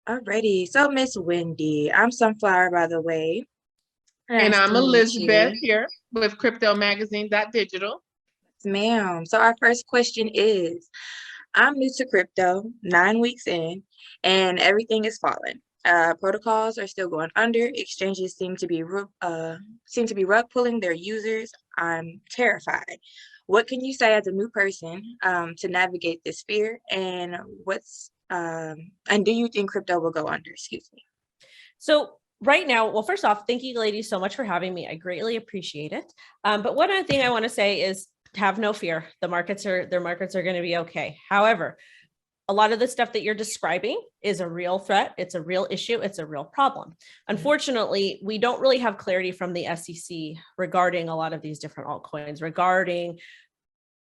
Alrighty. So, Miss Wendy, I'm Sunflower, by the way. And Nice to I'm meet Elizabeth you. here with Magazine.digital. Yes, ma'am. So, our first question is I'm new to crypto, 9 weeks in, and everything is falling. Protocols are still going under. Exchanges seem to be rug pulling their users. I'm terrified. What can you say as a new person to navigate this fear? And do you think crypto will go under? Excuse me. So right now, well, first off, thank you ladies so much for having me. I greatly appreciate it. But one other thing I want to say is have no fear. Their markets are going to be okay. However, a lot of the stuff that you're describing is a real threat. It's a real issue. It's a real problem. Unfortunately, we don't really have clarity from the SEC regarding a lot of these different altcoins, regarding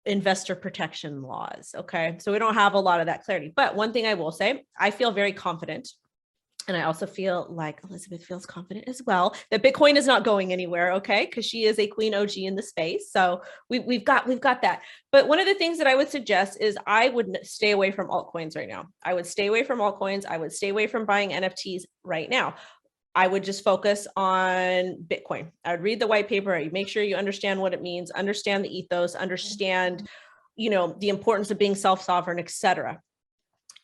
investor protection laws. Okay. So we don't have a lot of that clarity. But one thing I will say, I feel very confident, and I also feel like Elizabeth feels confident as well that Bitcoin is not going anywhere. Okay. Cause she is a queen OG in the space. So we've got that. But one of the things that I would suggest is I would stay away from altcoins right now. I would stay away from altcoins. I would stay away from buying NFTs right now. I would just focus on Bitcoin. I would read the white paper. I make sure you understand what it means, understand the ethos, understand, the importance of being self-sovereign, et cetera.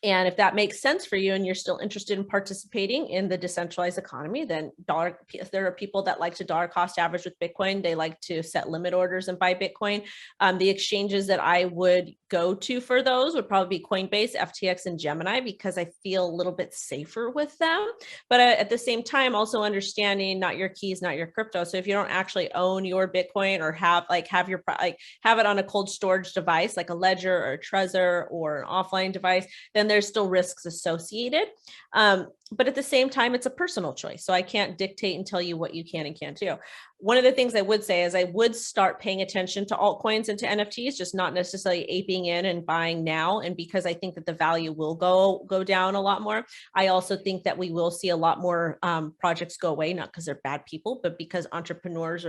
And if that makes sense for you and you're still interested in participating in the decentralized economy, then there are people that like to dollar cost average with Bitcoin. They like to set limit orders and buy Bitcoin. The exchanges that I would go to for those would probably be Coinbase, FTX, and Gemini, because I feel a little bit safer with them. But at the same time, also understanding not your keys, not your crypto. So if you don't actually own your Bitcoin or have it on a cold storage device, like a Ledger or a Trezor or an offline device, then there's still risks associated. But at the same time, it's a personal choice. So I can't dictate and tell you what you can and can't do. One of the things I would say is I would start paying attention to altcoins and to NFTs, just not necessarily aping in and buying now. And because I think that the value will go down a lot more. I also think that we will see a lot more projects go away, not because they're bad people, but because entrepreneurs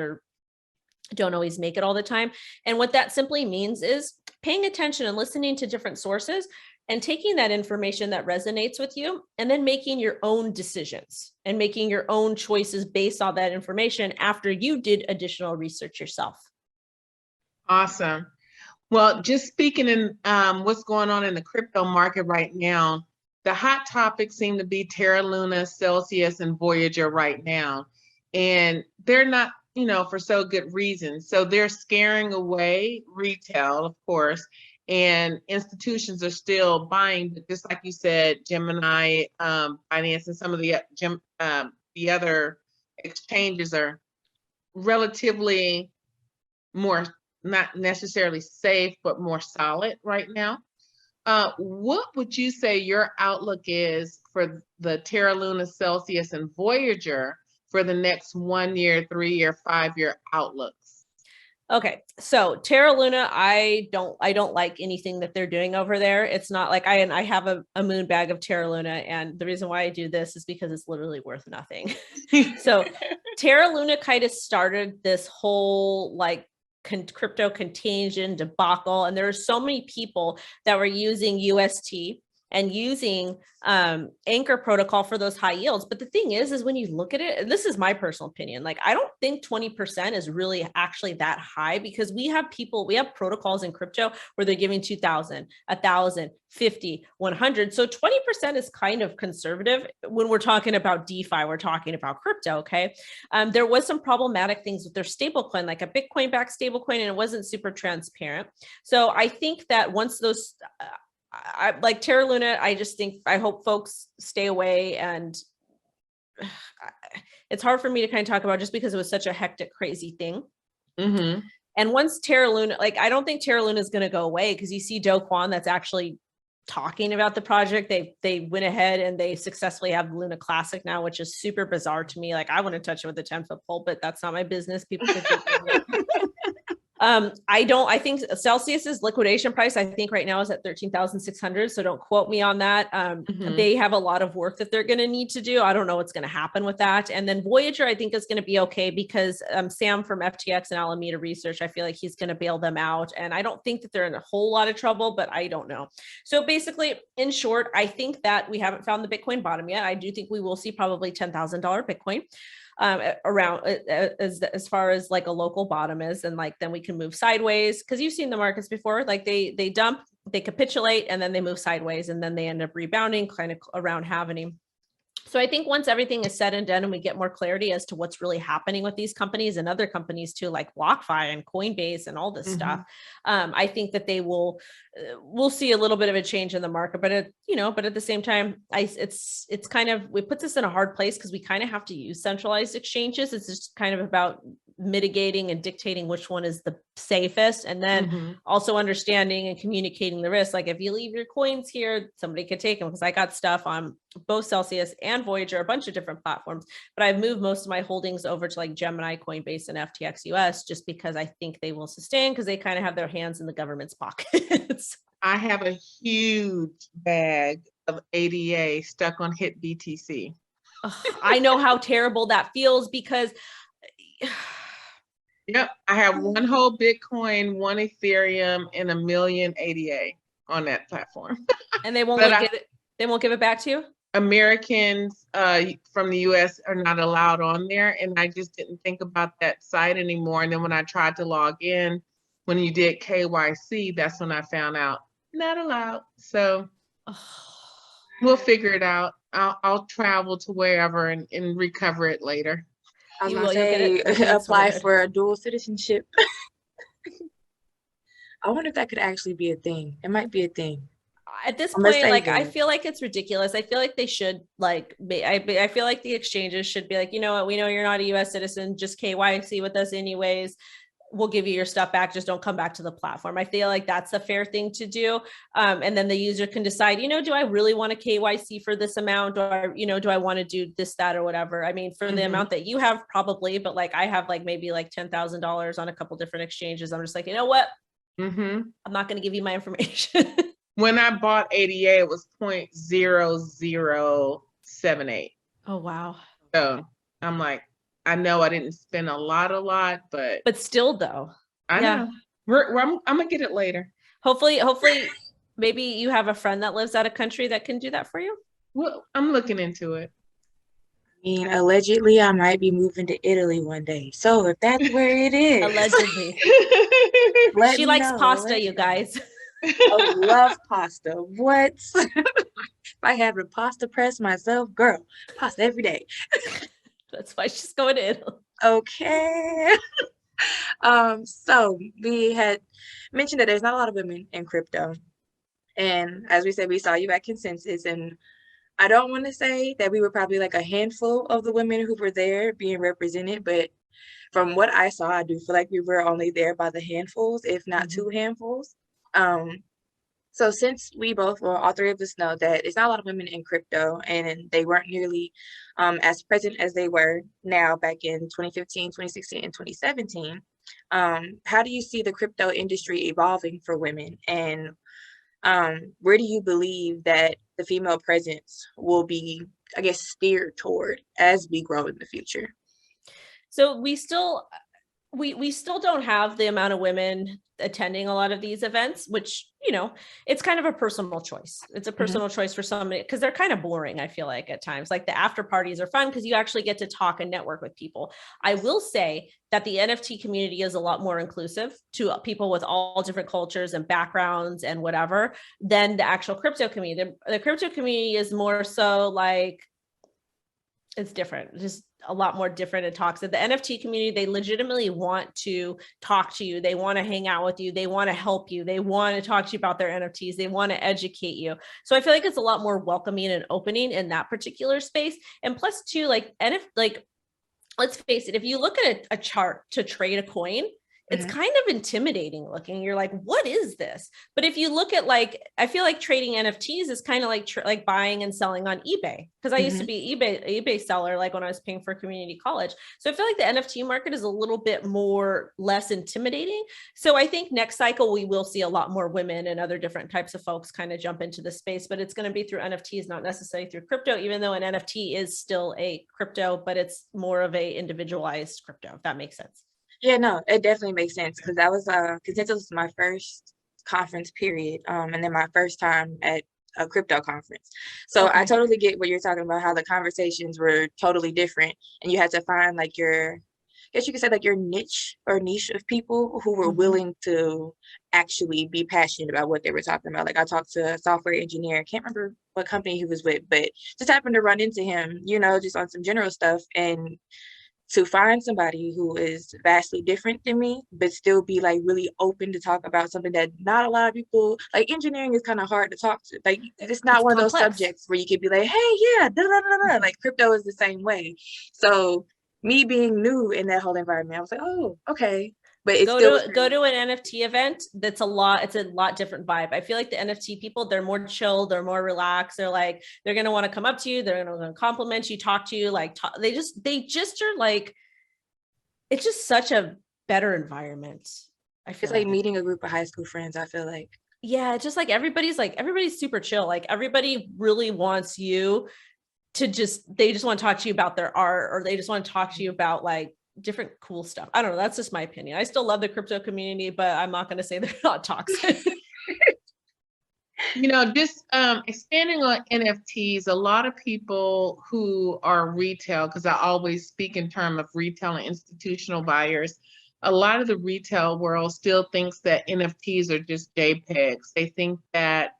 don't always make it all the time. And what that simply means is paying attention and listening to different sources and taking that information that resonates with you and then making your own decisions and making your own choices based on that information after you did additional research yourself. Awesome. Well, just speaking in what's going on in the crypto market right now, the hot topics seem to be Terra Luna, Celsius, and Voyager right now. And they're not, for so good reason. So they're scaring away retail, of course, and institutions are still buying. But just like you said, Gemini, Finance, and some of the other exchanges are relatively more, not necessarily safe, but more solid right now. What would you say your outlook is for the Terra Luna, Celsius, and Voyager for the next 1 year, 3 year, 5 year outlooks? Okay, so Terra Luna, I don't like anything that they're doing over there. It's not like I have a moon bag of Terra Luna, and the reason why I do this is because it's literally worth nothing. So Terra Luna kind of started this whole crypto contagion debacle, and there are so many people that were using UST and using Anchor protocol for those high yields. But the thing is when you look at it, and this is my personal opinion, I don't think 20% is really actually that high, because we have protocols in crypto where they're giving 2,000, 1,000, 50, 100. So 20% is kind of conservative when we're talking about DeFi, we're talking about crypto. Okay. There was some problematic things with their stablecoin, like a Bitcoin backed stablecoin, and it wasn't super transparent. So I think that once those, like Terra Luna, I hope folks stay away. And it's hard for me to kind of talk about just because it was such a hectic, crazy thing. Mm-hmm. And once Terra Luna, I don't think Terra Luna is going to go away, because you see Do Kwon that's actually talking about the project. They went ahead and they successfully have Luna Classic now, which is super bizarre to me. I want to touch it with a 10-foot pole, but that's not my business. People can I think Celsius's liquidation price, I think right now is at 13,600. So don't quote me on that. They have a lot of work that they're going to need to do. I don't know what's going to happen with that. And then Voyager, I think is going to be okay because Sam from FTX and Alameda Research, I feel like he's going to bail them out. And I don't think that they're in a whole lot of trouble, but I don't know. So basically, in short, I think that we haven't found the Bitcoin bottom yet. I do think we will see probably $10,000 Bitcoin. Around as far as like a local bottom is, and like then we can move sideways, because you've seen the markets before, like they dump, they capitulate, and then they move sideways, and then they end up rebounding kind of around halvening. So I think once everything is said and done and we get more clarity as to what's really happening with these companies and other companies too, like BlockFi and Coinbase and all this stuff, I think that we'll see a little bit of a change in the market. But at the same time, it's kind of, it puts us in a hard place because we kind of have to use centralized exchanges. It's just kind of about mitigating and dictating which one is the safest, and then also understanding and communicating the risk. Like if you leave your coins here, somebody could take them, because I got stuff on both Celsius and Voyager, a bunch of different platforms, but I've moved most of my holdings over to like Gemini, Coinbase, and FTX US just because I think they will sustain, because they kind of have their hands in the government's pockets. I have a huge bag of ADA stuck on HIT BTC. I know how terrible that feels because yep, I have one whole Bitcoin, one Ethereum, and 1 million ADA on that platform. And they won't they won't give it back to you? Americans from the US are not allowed on there, and I just didn't think about that site anymore. And then when I tried to log in, when you did KYC, that's when I found out not allowed. So we'll figure it out. I'll travel to wherever and recover it later. I was gonna say, apply for a dual citizenship. I wonder if that could actually be a thing. It might be a thing. At this point, like, I feel like it's ridiculous. I feel like they should, like, I feel like the exchanges should be like, you know what, we know you're not a US citizen, just KYC with us anyways. We'll give you your stuff back. Just don't come back to the platform. I feel like that's a fair thing to do. And then the user can decide, do I really want to KYC for this amount, or, do I want to do this, that, or whatever? I mean, for the amount that you have, probably, but like I have like maybe like $10,000 on a couple different exchanges. I'm just like, you know what? I'm not going to give you my information. When I bought ADA, it was 0.0078. Oh, wow. So I'm like, I know I didn't spend a lot, but still though. I know. I'm gonna get it later. Hopefully, maybe you have a friend that lives out of country that can do that for you. Well, I'm looking into it. I mean, allegedly, I might be moving to Italy one day. So if that's where it is, allegedly, she likes pasta, you guys. I love pasta. What? If I have a pasta press myself, girl, pasta every day. That's why she's going to Italy. Okay. So we had mentioned that there's not a lot of women in crypto. And as we said, we saw you at Consensus. And I don't want to say that we were probably like a handful of the women who were there being represented, but from what I saw, I do feel like we were only there by the handfuls, if not two handfuls. So since we both, well, all three of us know that it's not a lot of women in crypto, and they weren't nearly as present as they were now back in 2015, 2016, and 2017, how do you see the crypto industry evolving for women? And where do you believe that the female presence will be, I guess, steered toward as we grow in the future? So we still don't have the amount of women attending a lot of these events, which, it's kind of a personal choice. It's a personal choice for somebody, because they're kind of boring, I feel like, at times. Like the after parties are fun because you actually get to talk and network with people. I will say that the NFT community is a lot more inclusive to people with all different cultures and backgrounds and whatever than the actual crypto community. The crypto community is more so like, it's different, just a lot more different in talks. At the NFT community, they legitimately want to talk to you. They want to hang out with you. They want to help you. They want to talk to you about their NFTs. They want to educate you. So I feel like it's a lot more welcoming and opening in that particular space. And plus too, let's face it, if you look at a chart to trade a coin, it's kind of intimidating looking. You're like, what is this? But if you look at like, I feel like trading NFTs is kind of like buying and selling on eBay. Cause I used to be eBay seller, like when I was paying for community college. So I feel like the NFT market is a little bit less intimidating. So I think next cycle, we will see a lot more women and other different types of folks kind of jump into the space, but it's going to be through NFTs, not necessarily through crypto, even though an NFT is still a crypto, but it's more of a individualized crypto, if that makes sense. Yeah, no, it definitely makes sense because that was Consensus was my first conference period, and then my first time at a crypto conference. So I totally get what you're talking about, how the conversations were totally different, and you had to find like I guess you could say like your niche of people who were willing to actually be passionate about what they were talking about. Like I talked to a software engineer, can't remember what company he was with, but just happened to run into him, just on some general stuff, and to find somebody who is vastly different than me, but still be like really open to talk about something that not a lot of people like. Engineering is kind of hard to talk to. Like it's not one of those subjects where you could be like, hey, yeah, da, da, da, da. Like crypto is the same way. So me being new in that whole environment, I was like, oh, okay. But it's go to an NFT event. It's a lot different vibe. I feel like the NFT people, they're more chill, they're more relaxed. They're going to want to come up to you, they're going to compliment you, talk to you, they just are like, it's just such a better environment. I feel it's like meeting a group of high school friends, I feel like. Yeah, it's just like everybody's super chill. Like everybody really wants you to they just want to talk to you about their art, or they just want to talk to you about like different cool stuff. I don't know. That's just my opinion. I still love the crypto community, but I'm not going to say they're not toxic. Just expanding on NFTs, a lot of people who are retail, because I always speak in terms of retail and institutional buyers, a lot of the retail world still thinks that NFTs are just JPEGs. They think that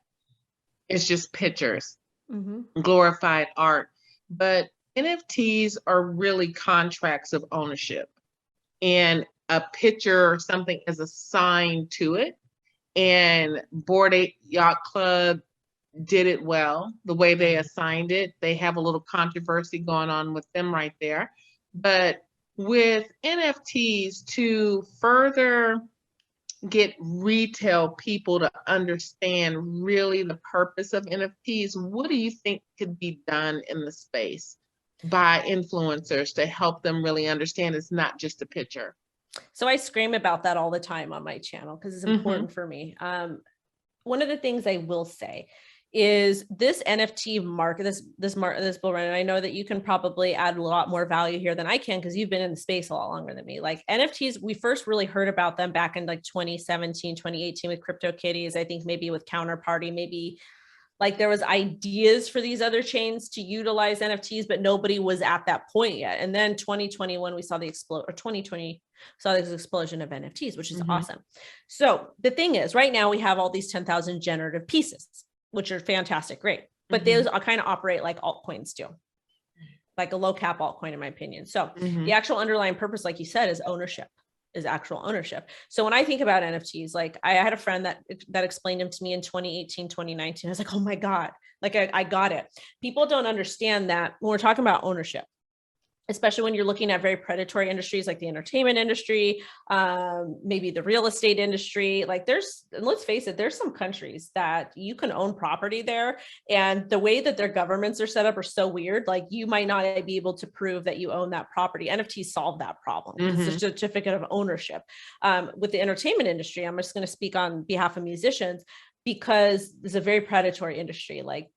it's just pictures, glorified art. But NFTs are really contracts of ownership, and a picture or something is assigned to it. And Bored Ape Yacht Club did it well, the way they assigned it. They have a little controversy going on with them right there. But with NFTs, to further get retail people to understand really the purpose of NFTs, what do you think could be done in the space by influencers to help them really understand it's not just a picture? So I scream about that all the time on my channel because it's important for me. One of the things I will say is this NFT market, this bull run, and I know that you can probably add a lot more value here than I can because you've been in the space a lot longer than me. Like NFTs, we first really heard about them back in like 2017, 2018 with CryptoKitties, I think maybe with Counterparty, maybe like there was ideas for these other chains to utilize NFTs, but nobody was at that point yet. And then 2021, we saw 2020 saw this explosion of NFTs, which is awesome. So the thing is, right now we have all these 10,000 generative pieces, which are fantastic, great. But those kind of operate like altcoins do, like a low cap altcoin, in my opinion. So the actual underlying purpose, like you said, is ownership. Is actual ownership. So when I think about NFTs, like I had a friend that explained them to me in 2018, 2019. I was like, oh my God, like I got it. People don't understand that when we're talking about ownership, especially when you're looking at very predatory industries like the entertainment industry, maybe the real estate industry, like let's face it, there's some countries that you can own property there. And the way that their governments are set up are so weird. Like you might not be able to prove that you own that property. NFTs solve that problem. It's a certificate of ownership. With the entertainment industry, I'm just going to speak on behalf of musicians because it's a very predatory industry. Like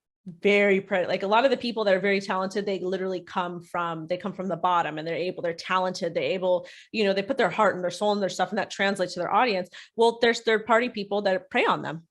a lot of the people that are very talented, they literally come from the bottom, and they're talented, they put their heart and their soul in their stuff, and that translates to their audience. Well, there's third party people that prey on them.